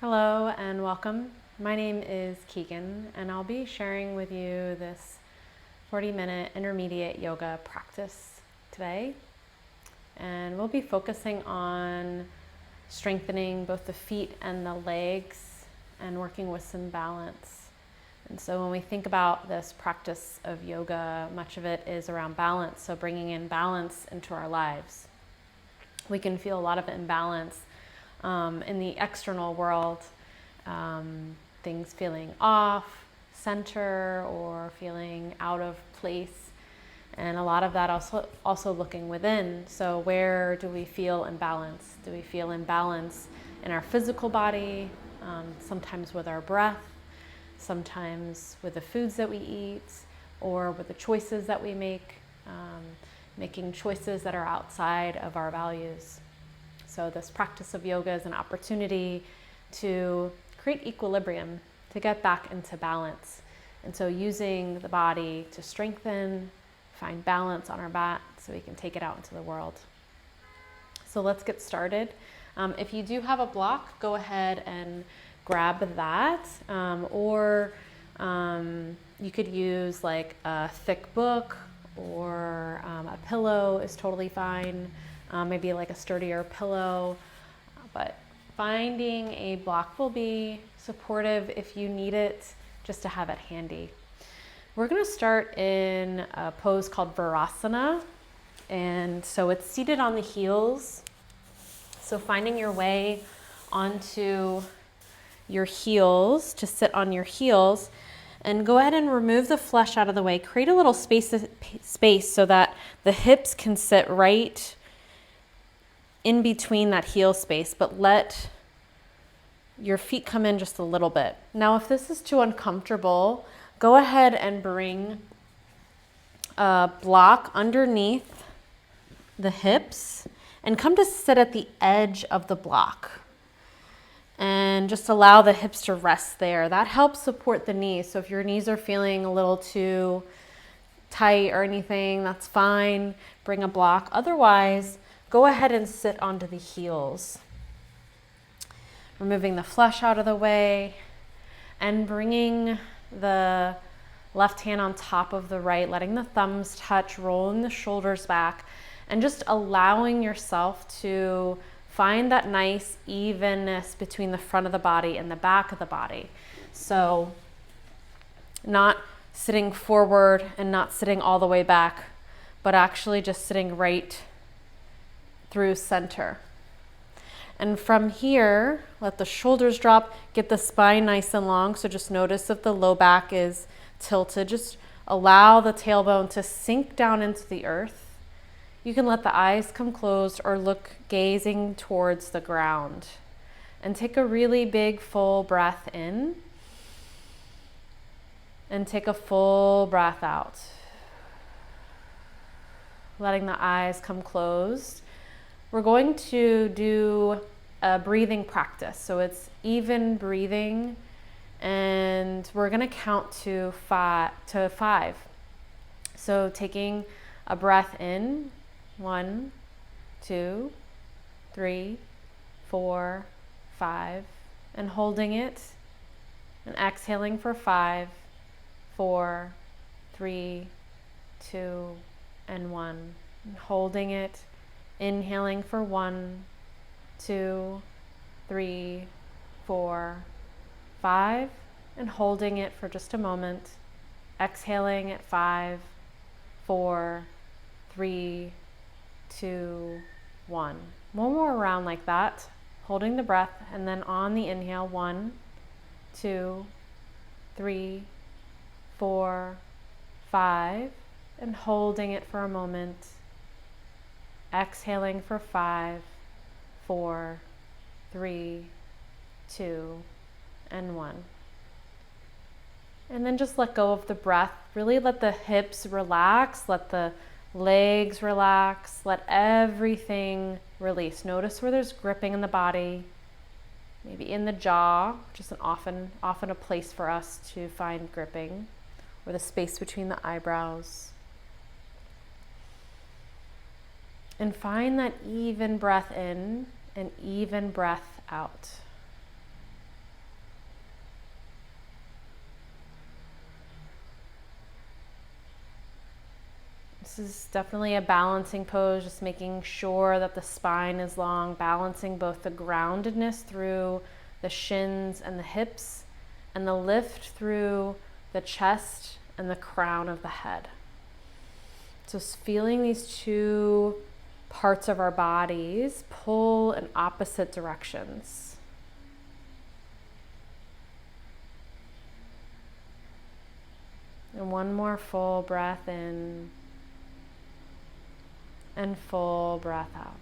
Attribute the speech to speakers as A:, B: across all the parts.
A: Hello and welcome. My name is Keegan and I'll be sharing with you this 40-minute intermediate yoga practice today. And we'll be focusing on strengthening both the feet and the legs and working with some balance. And so when we think about this practice of yoga, much of it is around balance. So bringing in balance into our lives. We can feel a lot of imbalance in the external world, things feeling off center or feeling out of place, and a lot of that also looking within. So where do we feel imbalance? Do we feel imbalance in our physical body, sometimes with our breath, sometimes with the foods that we eat, or with the choices that we make, making choices that are outside of our values. So this practice of yoga is an opportunity to create equilibrium, to get back into balance. And so using the body to strengthen, find balance on our mat so we can take it out into the world. So let's get started. If you do have a block, go ahead and grab that. Or you could use like a thick book, or a pillow is totally fine. Maybe like a sturdier pillow, but finding a block will be supportive if you need it, just to have it handy. We're going to start in a pose called Shavasana, and so it's seated on the heels. So finding your way onto your heels, to sit on your heels, and go ahead and remove the flesh out of the way. Create a little space so that the hips can sit right in between that heel space, but let your feet come in just a little bit. Now, if this is too uncomfortable, go ahead and bring a block underneath the hips and come to sit at the edge of the block. And just allow the hips to rest there. That helps support the knees. So if your knees are feeling a little too tight or anything, that's fine. Bring a block. Otherwise, go ahead and sit onto the heels. Removing the flesh out of the way and bringing the left hand on top of the right, letting the thumbs touch, rolling the shoulders back, and just allowing yourself to find that nice evenness between the front of the body and the back of the body. So not sitting forward and not sitting all the way back, but actually just sitting right through center. And from here, let the shoulders drop, get the spine nice and long. So just notice if the low back is tilted, just allow the tailbone to sink down into the earth. You can let the eyes come closed or look gazing towards the ground. And take a really big full breath in. And take a full breath out. Letting the eyes come closed. We're going to do a breathing practice. So it's even breathing, and we're going to count to five. So taking a breath in, 1, 2, 3, 4, 5, and holding it, and exhaling for 5, 4, 3, 2, and 1, and holding it. Inhaling for 1, 2, 3, 4, 5, and holding it for just a moment. Exhaling at 5, 4, 3, 2, 1. One more round like that, holding the breath, and then on the inhale, 1, 2, 3, 4, 5, and holding it for a moment. Exhaling for 5, 4, 3, 2, and 1. And then just let go of the breath. Really let the hips relax, let the legs relax, let everything release. Notice where there's gripping in the body, maybe in the jaw, which is often a place for us to find gripping, or the space between the eyebrows. And find that even breath in and even breath out. This is definitely a balancing pose, just making sure that the spine is long, balancing both the groundedness through the shins and the hips and the lift through the chest and the crown of the head. So feeling these two parts of our bodies pull in opposite directions. And one more full breath in and full breath out.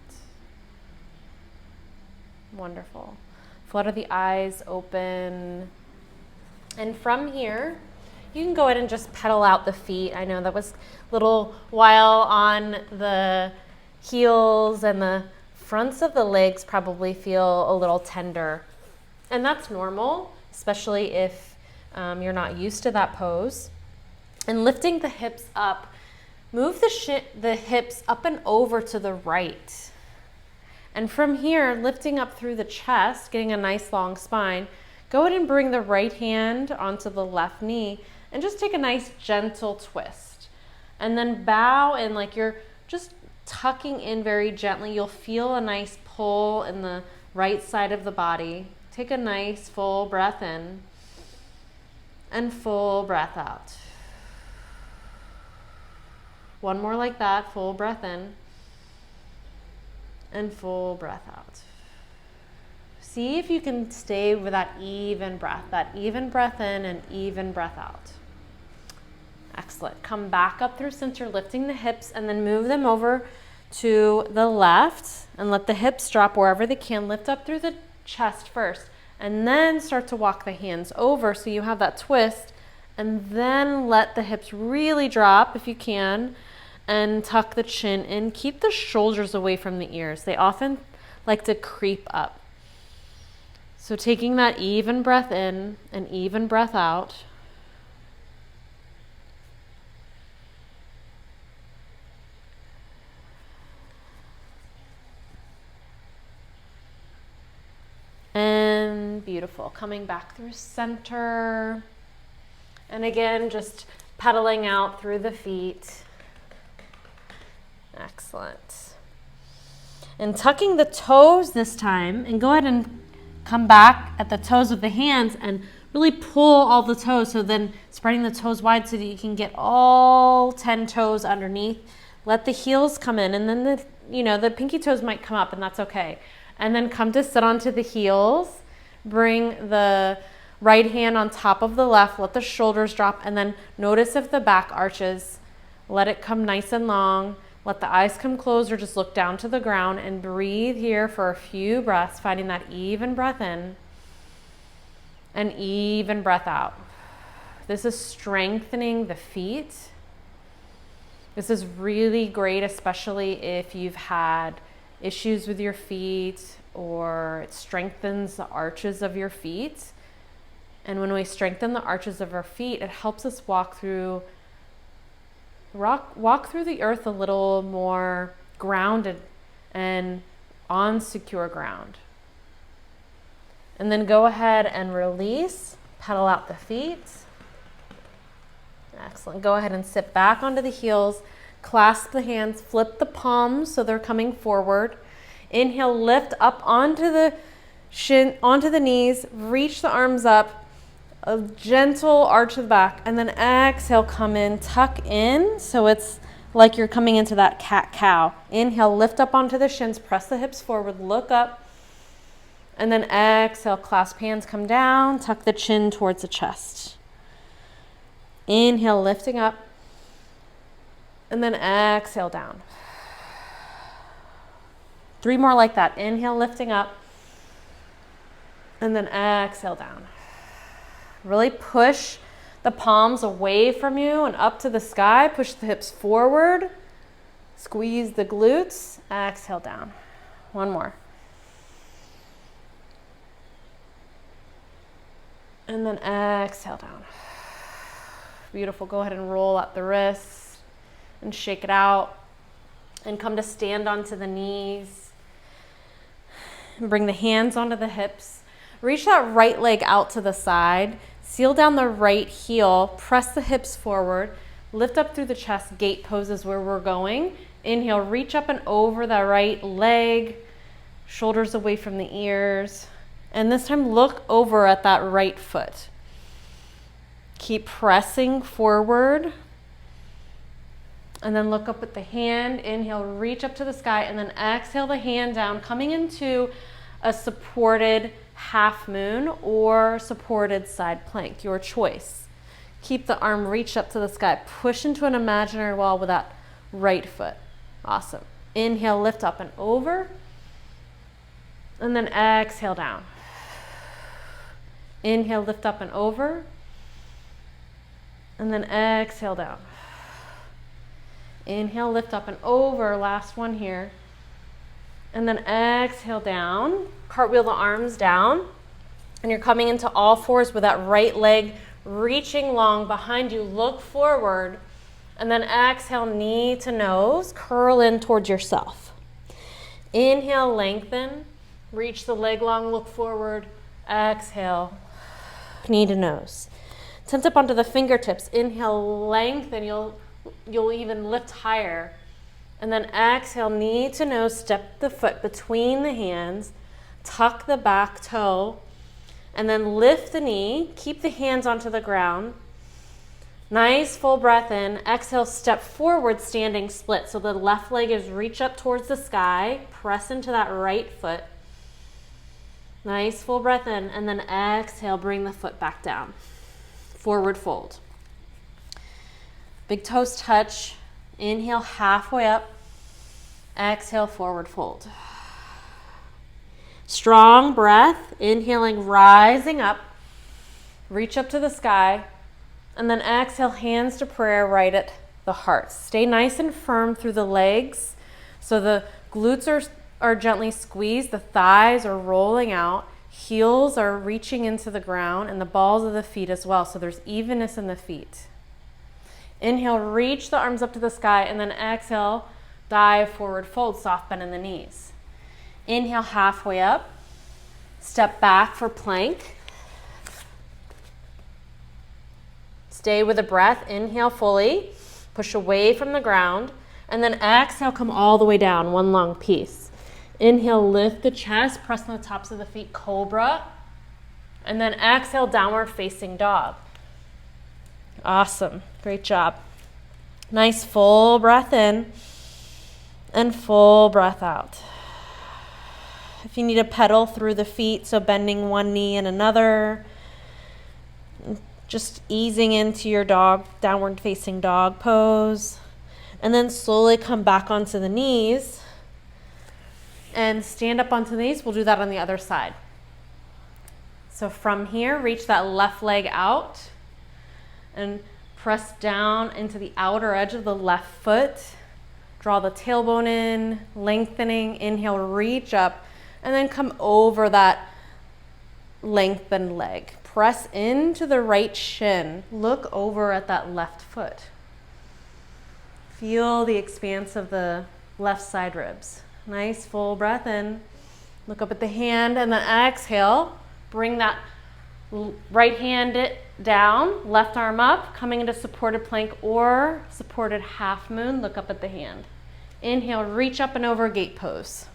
A: Wonderful. Flutter the eyes open. And from here, you can go ahead and just pedal out the feet. I know that was a little while on the heels, and the fronts of the legs probably feel a little tender. And that's normal, especially if you're not used to that pose. And lifting the hips up, move the hips up and over to the right. And from here, lifting up through the chest, getting a nice long spine, go ahead and bring the right hand onto the left knee and just take a nice gentle twist. And then bow in like you're just tucking in very gently. You'll feel a nice pull in the right side of the body. Take a nice full breath in and full breath out. One more like that, full breath in and full breath out. See if you can stay with that even breath in and even breath out. Excellent. Come back up through center, lifting the hips, and then move them over to the left and let the hips drop wherever they can. Lift up through the chest first, and then start to walk the hands over so you have that twist, and then let the hips really drop if you can, and tuck the chin in. Keep the shoulders away from the ears. They often like to creep up. So taking that even breath in and even breath out. And beautiful. Coming back through center. And again, just pedaling out through the feet. Excellent. And tucking the toes this time, and go ahead and come back at the toes of the hands and really pull all the toes. So then spreading the toes wide so that you can get all 10 toes underneath. Let the heels come in, and then the pinky toes might come up, and that's okay. And then come to sit onto the heels. Bring the right hand on top of the left. Let the shoulders drop, and then notice if the back arches. Let it come nice and long. Let the eyes come closed or just look down to the ground, and breathe here for a few breaths, finding that even breath in and even breath out. This is strengthening the feet. This is really great, especially if you've had issues with your feet, or it strengthens the arches of your feet. And when we strengthen the arches of our feet, it helps us walk through the earth a little more grounded and on secure ground. And then go ahead and release, pedal out the feet. Excellent. Go ahead and sit back onto the heels, clasp the hands, flip the palms so they're coming forward. Inhale, lift up onto the onto the knees, reach the arms up, a gentle arch of the back, and then exhale, come in, tuck in, so it's like you're coming into that cat-cow. Inhale, lift up onto the shins, press the hips forward, look up, and then exhale, clasp hands, come down, tuck the chin towards the chest. Inhale, lifting up, and then exhale down. 3 more like that. Inhale, lifting up, and then exhale down. Really push the palms away from you and up to the sky. Push the hips forward. Squeeze the glutes. Exhale down. 1 more. And then exhale down. Beautiful. Go ahead and roll up the wrists and shake it out. And come to stand onto the knees. And bring the hands onto the hips. Reach that right leg out to the side. Seal down the right heel. Press the hips forward. lift up through the chest. Gate pose is where we're going. Inhale, reach up and over the right leg, shoulders away from the ears. And this time look over at that right foot. Keep pressing forward. And then look up at the hand. Inhale, reach up to the sky, and then exhale the hand down, coming into a supported half moon or supported side plank, your choice. Keep the arm reached up to the sky. Push into an imaginary wall with that right foot. Awesome. Inhale, lift up and over. And then exhale down. Inhale, lift up and over. And then exhale down. Inhale, lift up and over. Last one here. And then exhale down. Cartwheel the arms down. And you're coming into all fours with that right leg reaching long behind you. Look forward. And then exhale, knee to nose. Curl in towards yourself. Inhale, lengthen. Reach the leg long, look forward. Exhale, knee to nose. Tense up onto the fingertips. Inhale, lengthen. You'll even lift higher. And then exhale, knee to nose. Step the foot between the hands. Tuck the back toe. And then lift the knee. Keep the hands onto the ground. Nice full breath in. Exhale, step forward, standing split. So the left leg is reach up towards the sky. Press into that right foot. Nice full breath in. And then exhale, bring the foot back down. Forward fold. Big toes touch. Inhale, halfway up. Exhale, forward fold. Strong breath. Inhaling, rising up. Reach up to the sky. And then exhale, hands to prayer right at the heart. Stay nice and firm through the legs. So the glutes are gently squeezed. The thighs are rolling out. Heels are reaching into the ground and the balls of the feet as well. So there's evenness in the feet. Inhale, reach the arms up to the sky, and then exhale, dive forward fold, soft bend in the knees. Inhale, halfway up. Step back for plank. Stay with the breath. Inhale fully. Push away from the ground. And then exhale, come all the way down, one long piece. Inhale, lift the chest, press on the tops of the feet, cobra. And then exhale, downward facing dog. Awesome. Great job. Nice full breath in and full breath out. If you need to pedal through the feet, so bending one knee and another, just easing into your dog, downward facing dog pose. And then slowly come back onto the knees and stand up onto the knees. We'll do that on the other side. So from here, reach that left leg out and press down into the outer edge of the left foot. Draw the tailbone in, lengthening. Inhale, reach up, and then come over that lengthened leg. Press into the right shin. Look over at that left foot. Feel the expanse of the left side ribs. Nice full breath in. Look up at the hand and then exhale. Bring that right hand down, left arm up, coming into supported plank or supported half moon. Look up at the hand. Inhale, reach up and over, gate pose.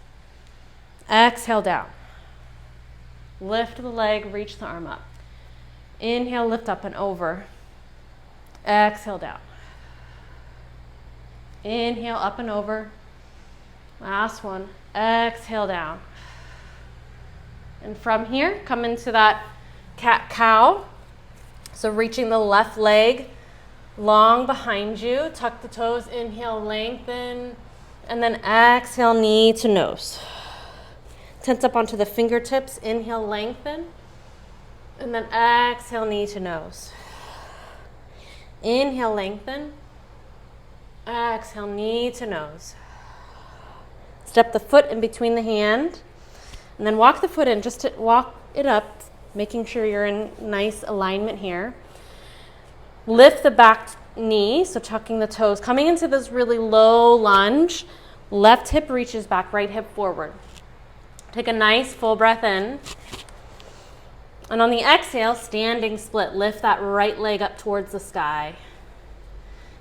A: Exhale, down. Lift the leg, reach the arm up. Inhale, lift up and over. Exhale, down. Inhale, up and over. Last one. Exhale, down. And from here, come into that cat-cow. So reaching the left leg long behind you. Tuck the toes. Inhale, lengthen. And then exhale, knee to nose. Tense up onto the fingertips. Inhale, lengthen. And then exhale, knee to nose. Inhale, lengthen. Exhale, knee to nose. Step the foot in between the hand. And then walk the foot in, just to walk it up, making sure you're in nice alignment here. Lift the back knee, so tucking the toes. Coming into this really low lunge. Left hip reaches back, right hip forward. Take a nice full breath in. And on the exhale, standing split. Lift that right leg up towards the sky.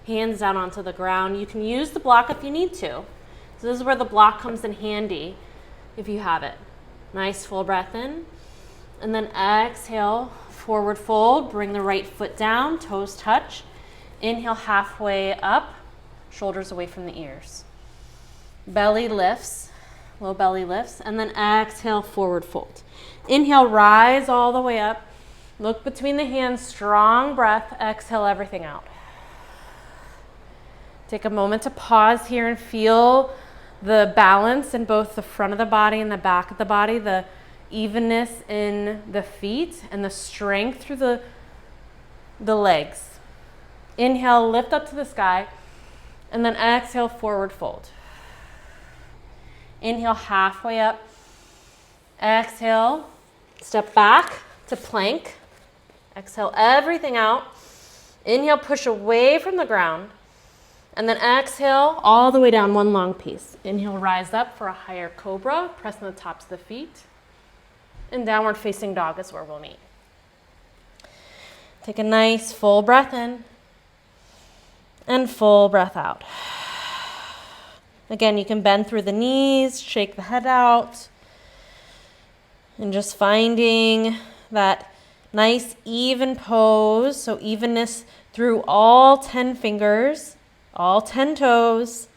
B: Hands down onto the ground. You can use the block if you need to. So this is where the block comes in handy if you have it. Nice full breath in. And then exhale, forward fold. Bring the right foot down, toes touch. Inhale halfway up, shoulders away from the ears. Belly lifts, low belly lifts. And then exhale, forward fold. Inhale, rise all the way up. Look between the hands, strong breath. Exhale everything out. Take a moment to pause here and feel the balance in both the front of the body and the back of the body, the evenness in the feet and the strength through the legs. Inhale, lift up to the sky, and then exhale, forward fold. Inhale, halfway up. Exhale, step back to plank. Exhale everything out. Inhale, push away from the ground. And then exhale all the way down, one long piece. Inhale, rise up for a higher cobra, press on the tops of the feet. And downward facing dog is where we'll meet. Take a nice full breath in and full breath out. Again, you can bend through the knees, shake the head out, and just finding that nice even pose, so evenness through all 10 fingers, all 10 toes.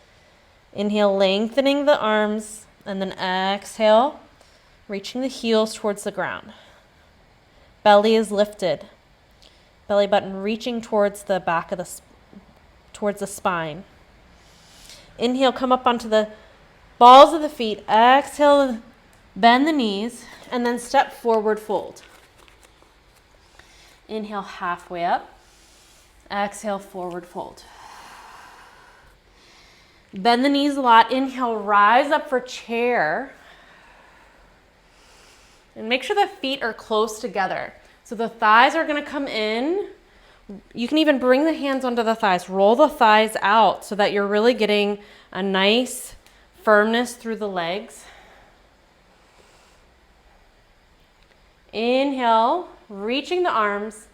B: Inhale, lengthening the arms, and then exhale, reaching the heels towards the ground. Belly is lifted. Belly button reaching towards the back of towards the spine. Inhale, come up onto the balls of the feet. Exhale, bend the knees, and then step forward, fold. Inhale, halfway up. Exhale, forward fold. Bend the knees a lot. Inhale, rise up for chair. And make sure the feet are close together. So the thighs are going to come in. You can even bring the hands onto the thighs. Roll the thighs out so that you're really getting a nice firmness through the legs. Inhale, reaching the arms.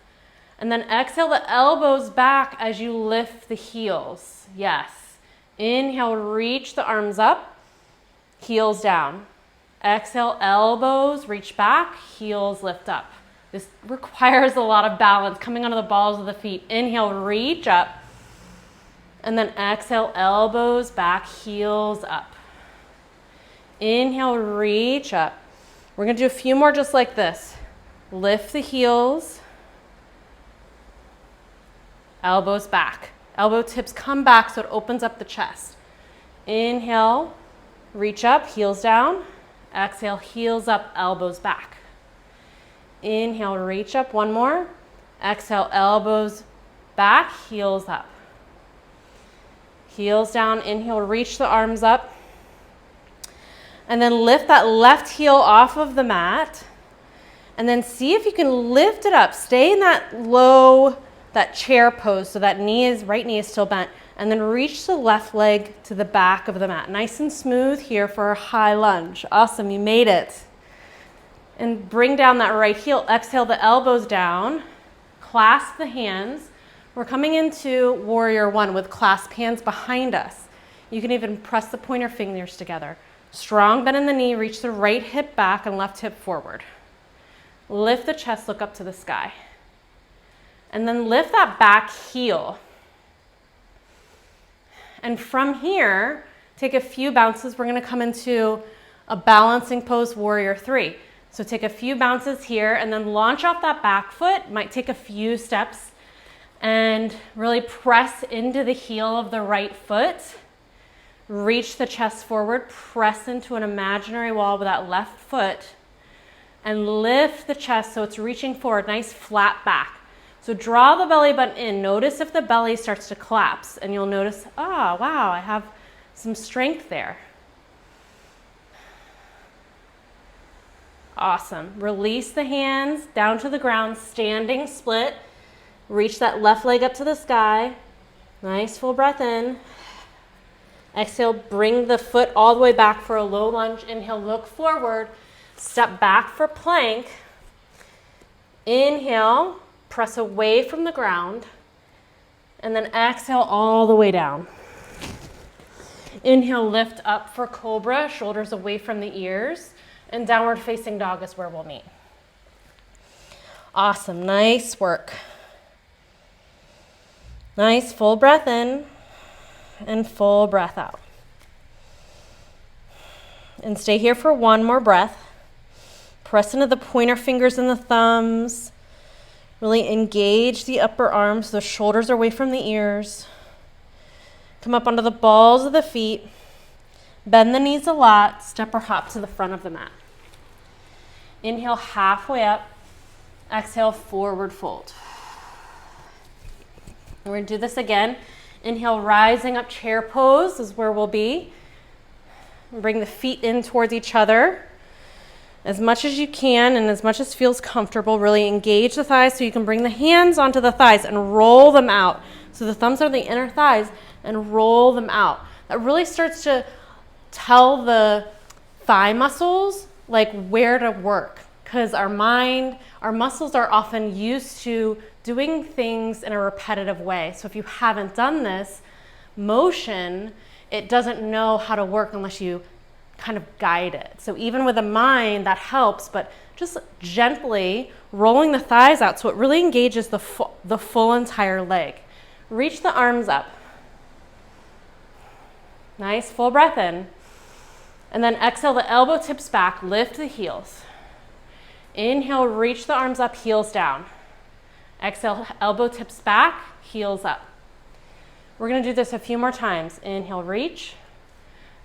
B: And then exhale the elbows back as you lift the heels. Yes. Inhale, reach the arms up, heels down. Exhale, elbows reach back, heels lift up. This requires a lot of balance, coming onto the balls of the feet. Inhale, reach up. And then exhale, elbows back, heels up. Inhale, reach up. We're going to do a few more just like this. Lift the heels. Elbows back. Elbow tips come back so it opens up the chest. Inhale, reach up, heels down. Exhale, heels up, elbows back. Inhale, reach up, one more. Exhale, elbows back, heels up. Heels down, inhale, reach the arms up. And then lift that left heel off of the mat. And then see if you can lift it up. Stay in that low, that chair pose, so that right knee is still bent. And then reach the left leg to the back of the mat. Nice and smooth here for a high lunge. Awesome, you made it. And bring down that right heel. Exhale the elbows down. Clasp the hands. We're coming into warrior one with clasped hands behind us. You can even press the pointer fingers together. Strong bend in the knee, reach the right hip back and left hip forward. Lift the chest, look up to the sky. And then lift that back heel. And from here, take a few bounces. We're going to come into a balancing pose, warrior three. So take a few bounces here and then launch off that back foot. Might take a few steps and really press into the heel of the right foot. Reach the chest forward, press into an imaginary wall with that left foot and lift the chest so it's reaching forward, nice flat back. So draw the belly button in. Notice if the belly starts to collapse and you'll notice, oh, wow, I have some strength there. Awesome. Release the hands down to the ground, standing split. Reach that left leg up to the sky. Nice full breath in. Exhale, bring the foot all the way back for a low lunge. Inhale, look forward. Step back for plank. Inhale. Press away from the ground And then exhale all the way down. Inhale, lift up for cobra, shoulders away from the ears, and downward facing dog is where we'll meet. Awesome, nice work. Nice, full breath in and full breath out. And stay here for one more breath. Press into the pointer fingers and the thumbs. Really engage the upper arms, the shoulders are away from the ears. Come up onto the balls of the feet. Bend the knees a lot. Step or hop to the front of the mat. Inhale halfway up. Exhale, forward fold. And we're going to do this again. Inhale, rising up, chair pose is where we'll be. Bring the feet in towards each other as much as you can and as much as feels comfortable. Really engage the thighs so you can bring the hands onto the thighs and roll them out. So the thumbs are the inner thighs and roll them out. That really starts to tell the thigh muscles like where to work, because our muscles are often used to doing things in a repetitive way. So if you haven't done this motion, it doesn't know how to work unless you kind of guide it. So even with a mind, that helps, but just gently rolling the thighs out so it really engages the full entire leg. Reach the arms up. Nice, full breath in. And then exhale, the elbow tips back, lift the heels. Inhale, reach the arms up, heels down. Exhale, elbow tips back, heels up. We're going to do this a few more times. Inhale, reach.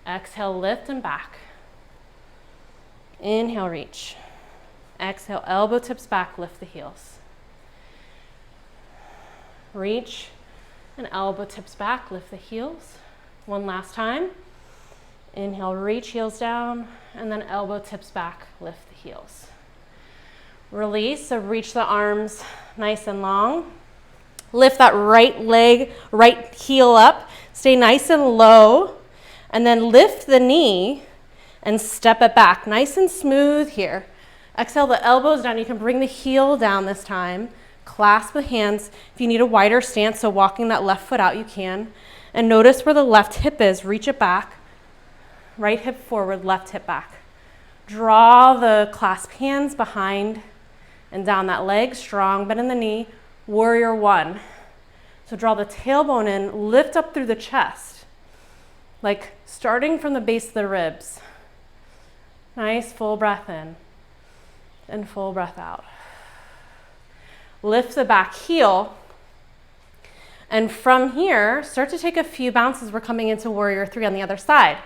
B: Exhale, lift and back. Inhale, reach. Exhale, elbow tips back, lift the heels. Reach and elbow tips back, lift the heels. One last time. Inhale, reach, heels down, and then elbow tips back, lift the heels. Release, so reach the arms nice and long. Lift that right leg, right heel up. Stay nice and low. And then lift the knee and step it back. Nice and smooth here. Exhale the elbows down. You can bring the heel down this time. Clasp the hands. If you need a wider stance, so walking that left foot out, you can. And notice where the left hip is. Reach it back. Right hip forward, left hip back. Draw the clasp hands behind and down that leg. Strong, bend in the knee. Warrior one. So draw the tailbone in, lift up through the chest. Like starting from the base of the ribs. Nice, full breath in and full breath out. Lift the back heel. And from here, start to take a few bounces. We're coming into warrior three on the other side.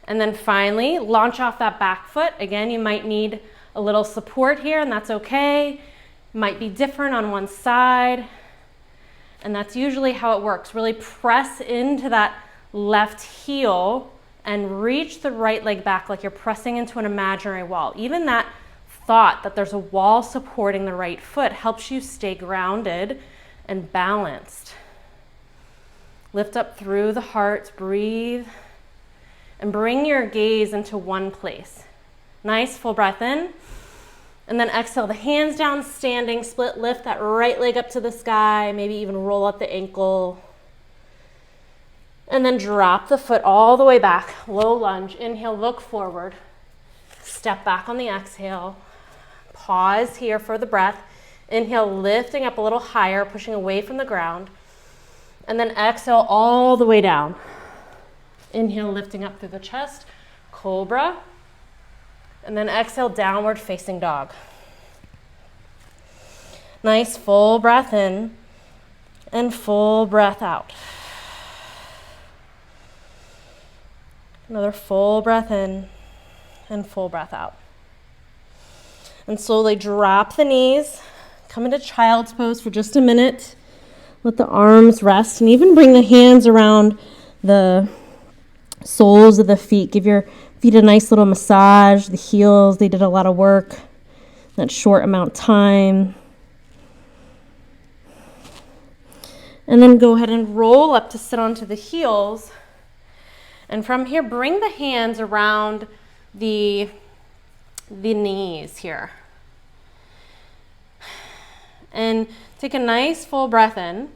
B: And then finally, launch off that back foot. Again, you might need a little support here, and that's okay. Might be different on one side. And that's usually how it works. Really press into that left heel and reach the right leg back like you're pressing into an imaginary wall. Even that thought that there's a wall supporting the right foot helps you stay grounded and balanced. Lift up through the heart, breathe, and bring your gaze into one place. Nice, full breath in. And then exhale, the hands down, standing, split lift that right leg up to the sky, maybe even roll up the ankle. And then drop the foot all the way back, low lunge. Inhale, look forward. Step back on the exhale. Pause here for the breath. Inhale, lifting up a little higher, pushing away from the ground. And then exhale all the way down. Inhale, lifting up through the chest, cobra. And then exhale, downward facing dog. Nice, full breath in and full breath out. Another full breath in and full breath out. And slowly drop the knees. Come into child's pose for just a minute. Let the arms rest and even bring the hands around the soles of the feet. Give your feet a nice little massage. The heels, they did a lot of work. That short amount of time. And then go ahead and roll up to sit onto the heels. And from here, bring the hands around the knees here. And take a nice full breath in.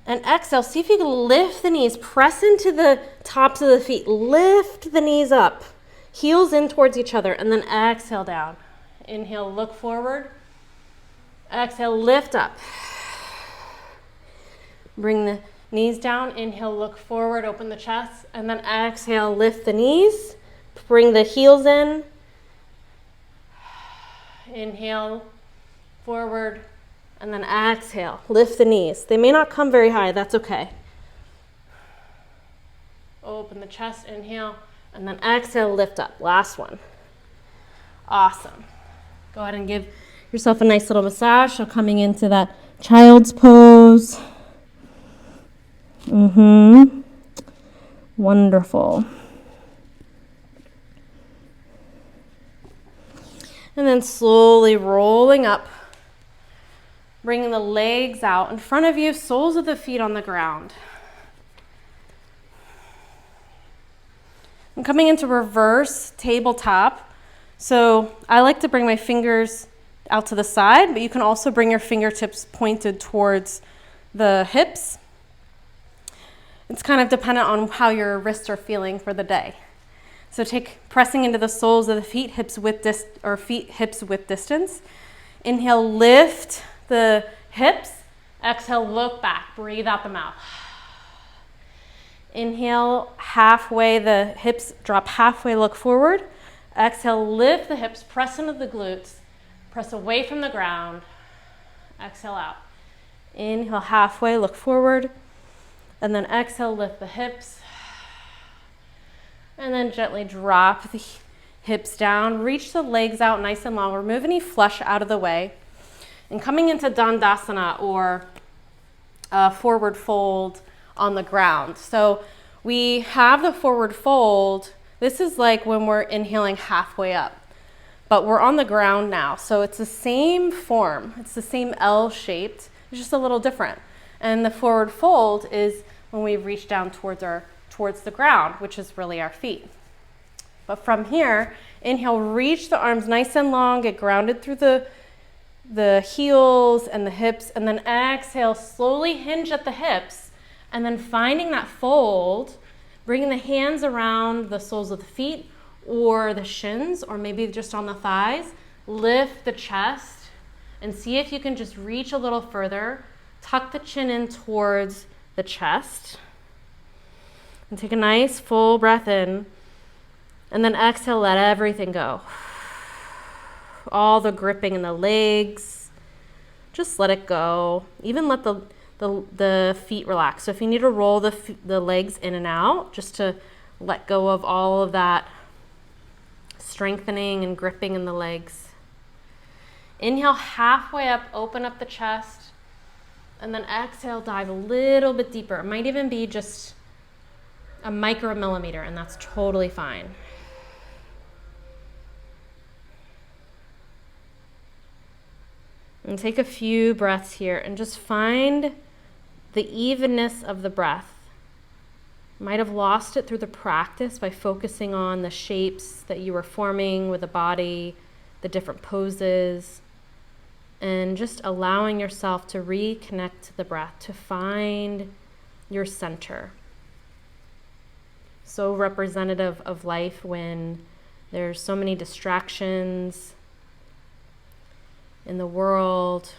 B: And exhale, see if you can lift the knees, press into the tops of the feet, lift the knees up, heels in towards each other, and then exhale down. Inhale, look forward. Exhale, lift up. Bring the knees down. Inhale, look forward, open the chest, and then exhale, lift the knees. Bring the heels in. Inhale, forward, and then exhale, lift the knees. They may not come very high, that's okay. Open the chest, inhale, and then exhale, lift up. Last one. Awesome. Go ahead and give yourself a nice little massage. So coming into that child's pose. Wonderful. And then slowly rolling up, bringing the legs out in front of you, soles of the feet on the ground. I'm coming into reverse tabletop. So I like to bring my fingers out to the side, but you can also bring your fingertips pointed towards the hips. It's kind of dependent on how your wrists are feeling for the day. So pressing into the soles of the feet, hips width distance. Inhale, lift the hips. Exhale, look back. Breathe out the mouth. Inhale, halfway, the hips drop halfway, look forward. Exhale, lift the hips, press into the glutes, press away from the ground. Exhale out. Inhale, halfway, look forward. And then exhale, lift the hips. And then gently drop the hips down. Reach the legs out nice and long. Remove any flesh out of the way. And coming into Dandasana, or forward fold on the ground. So we have the forward fold. This is like when we're inhaling halfway up. But we're on the ground now. So it's the same form. It's the same L shaped. It's just a little different. And the forward fold is when we reach down towards the ground, which is really our feet. But from here, inhale, reach the arms nice and long, get grounded through the heels and the hips, and then exhale, slowly hinge at the hips, and then finding that fold, bringing the hands around the soles of the feet or the shins, or maybe just on the thighs. Lift the chest and see if you can just reach a little further. Tuck the chin in towards the chest. And take a nice full breath in. And then exhale, let everything go. All the gripping in the legs. Just let it go. Even let the feet relax. So if you need to roll the legs in and out, just to let go of all of that strengthening and gripping in the legs. Inhale, halfway up, open up the chest. And then exhale, dive a little bit deeper. It might even be just a micromillimeter, and that's totally fine. And take a few breaths here and just find the evenness of the breath. Might have lost it through the practice by focusing on the shapes that you were forming with the body, the different poses, and just allowing yourself to reconnect to the breath, to find your center. So representative of life when there's so many distractions in the world,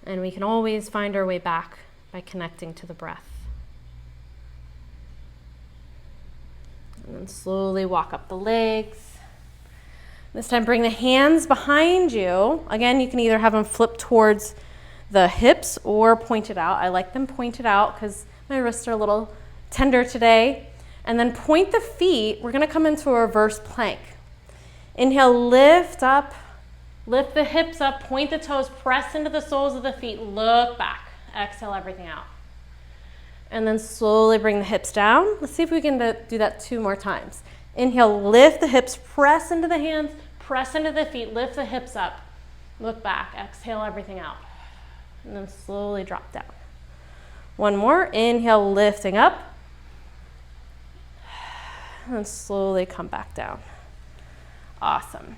B: and we can always find our way back by connecting to the breath. And then slowly walk up the legs. This time bring the hands behind you. Again, you can either have them flip towards the hips or pointed out. I like them pointed out because my wrists are a little tender today. And then point the feet. We're going to come into a reverse plank. Inhale, lift up. Lift the hips up, point the toes, press into the soles of the feet, look back. Exhale everything out. And then slowly bring the hips down. Let's see if we can do that 2 more times. Inhale, lift the hips, press into the hands, press into the feet, lift the hips up, look back, exhale everything out. And then slowly drop down. 1 more, inhale, lifting up. And slowly come back down. Awesome.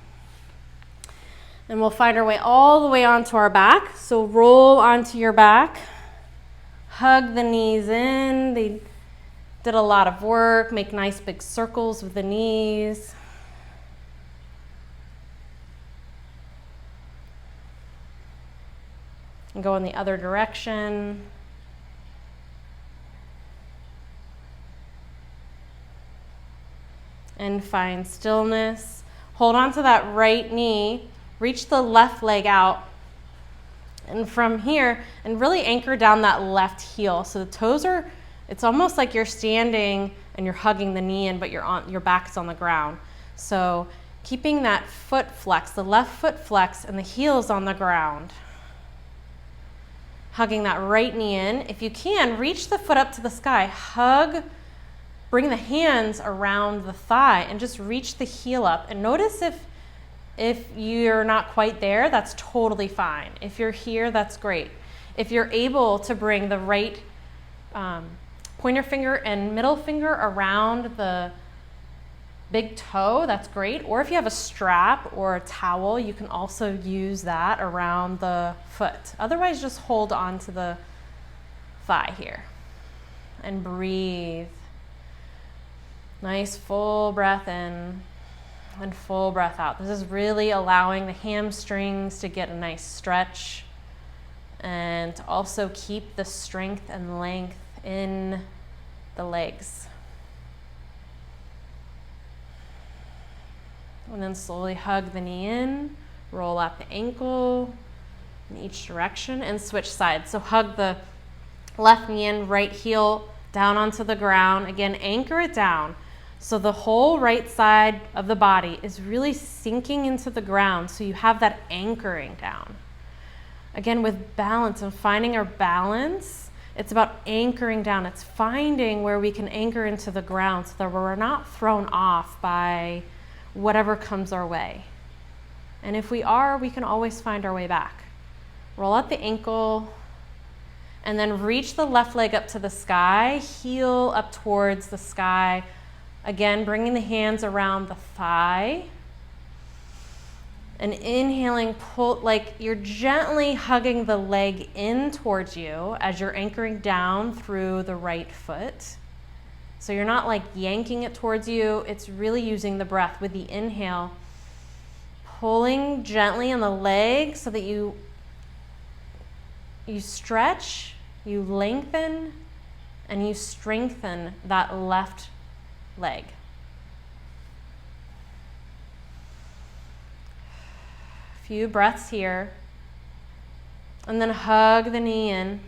B: And we'll find our way all the way onto our back. So roll onto your back. Hug the knees in. They did a lot of work. Make nice big circles with the knees. And go in the other direction. And find stillness. Hold on to that right knee. Reach the left leg out. And from here, and really anchor down that left heel. So the toes are, it's almost like you're standing and you're hugging the knee in, but your back's on the ground. So keeping that foot flex, the left foot flex, and the heel's on the ground. Hugging that right knee in. If you can, reach the foot up to the sky. Hug, bring the hands around the thigh and just reach the heel up. And notice if you're not quite there, that's totally fine. If you're here, that's great. If you're able to bring the right pointer finger and middle finger around the big toe, that's great. Or if you have a strap or a towel, you can also use that around the foot. Otherwise, just hold on to the thigh here and breathe. Nice full breath in and full breath out. This is really allowing the hamstrings to get a nice stretch and to also keep the strength and length in the legs. And then slowly hug the knee in, roll out the ankle in each direction and switch sides. So hug the left knee in, right heel down onto the ground. Again, anchor it down. So the whole right side of the body is really sinking into the ground, so you have that anchoring down. Again, with balance and finding our balance, it's about anchoring down. It's finding where we can anchor into the ground so that we're not thrown off by whatever comes our way. And if we are, we can always find our way back. Roll out the ankle, and then reach the left leg up to the sky, heel up towards the sky. Again, bringing the hands around the thigh. And inhaling, pull, like you're gently hugging the leg in towards you as you're anchoring down through the right foot. So you're not like yanking it towards you. It's really using the breath with the inhale, pulling gently on the leg so that you stretch, you lengthen, and you strengthen that left leg. A few breaths here. And then hug the knee in.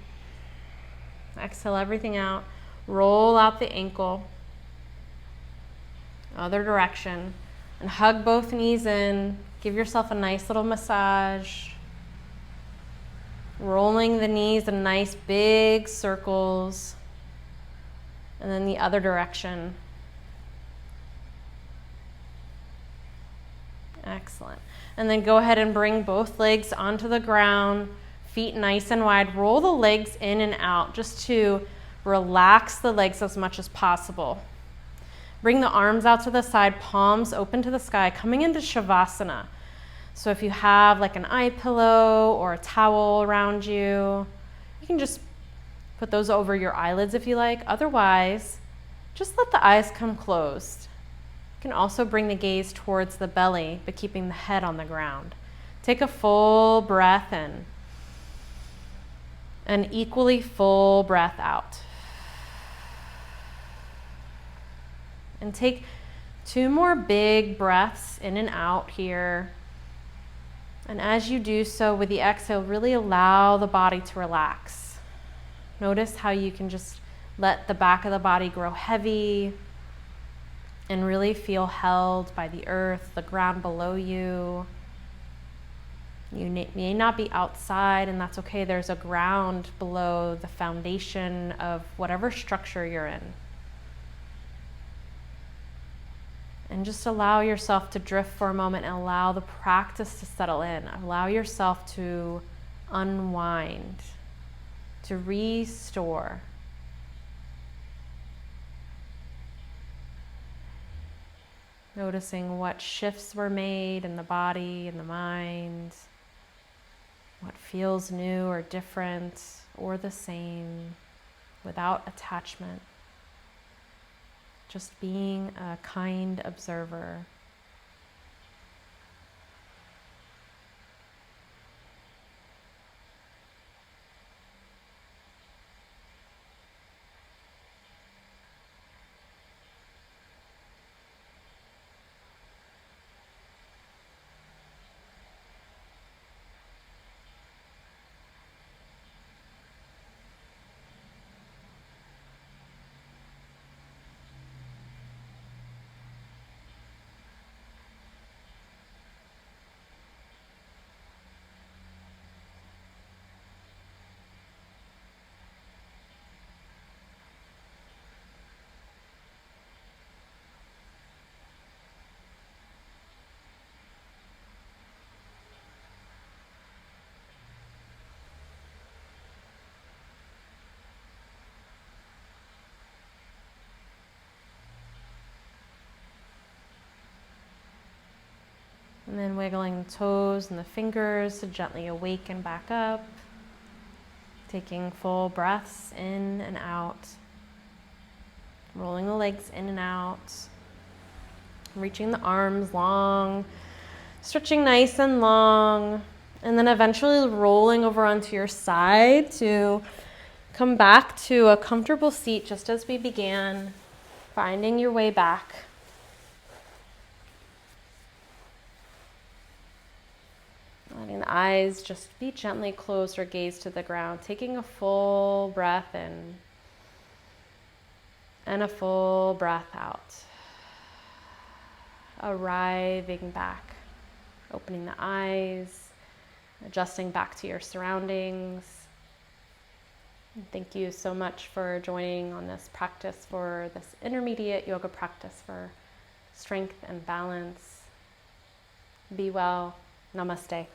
B: Exhale everything out. Roll out the ankle. Other direction. And hug both knees in. Give yourself a nice little massage. Rolling the knees in nice big circles. And then the other direction. Excellent. And then go ahead and bring both legs onto the ground, feet nice and wide. Roll the legs in and out just to relax the legs as much as possible. Bring the arms out to the side, palms open to the sky, coming into Shavasana. So if you have like an eye pillow or a towel around you, you can just put those over your eyelids if you like. Otherwise, just let the eyes come closed. You can also bring the gaze towards the belly, but keeping the head on the ground. Take a full breath in. An equally full breath out. And take 2 more big breaths in and out here. And as you do so with the exhale, really allow the body to relax. Notice how you can just let the back of the body grow heavy and really feel held by the earth, the ground below you. You may not be outside, and that's okay. There's a ground below the foundation of whatever structure you're in. And just allow yourself to drift for a moment and allow the practice to settle in. Allow yourself to unwind, to restore. Noticing what shifts were made in the body and the mind, what feels new or different or the same. without attachment, just being a kind observer. And then wiggling the toes and the fingers to gently awaken back up. Taking full breaths in and out. Rolling the legs in and out. Reaching the arms long. Stretching nice and long. And then eventually rolling over onto your side to come back to a comfortable seat just as we began. Finding your way back. Letting the eyes just be gently closed or gaze to the ground. Taking a full breath in and a full breath out. Arriving back. Opening the eyes. Adjusting back to your surroundings. And thank you so much for joining on this practice, for this intermediate yoga practice for strength and balance. Be well. Namaste.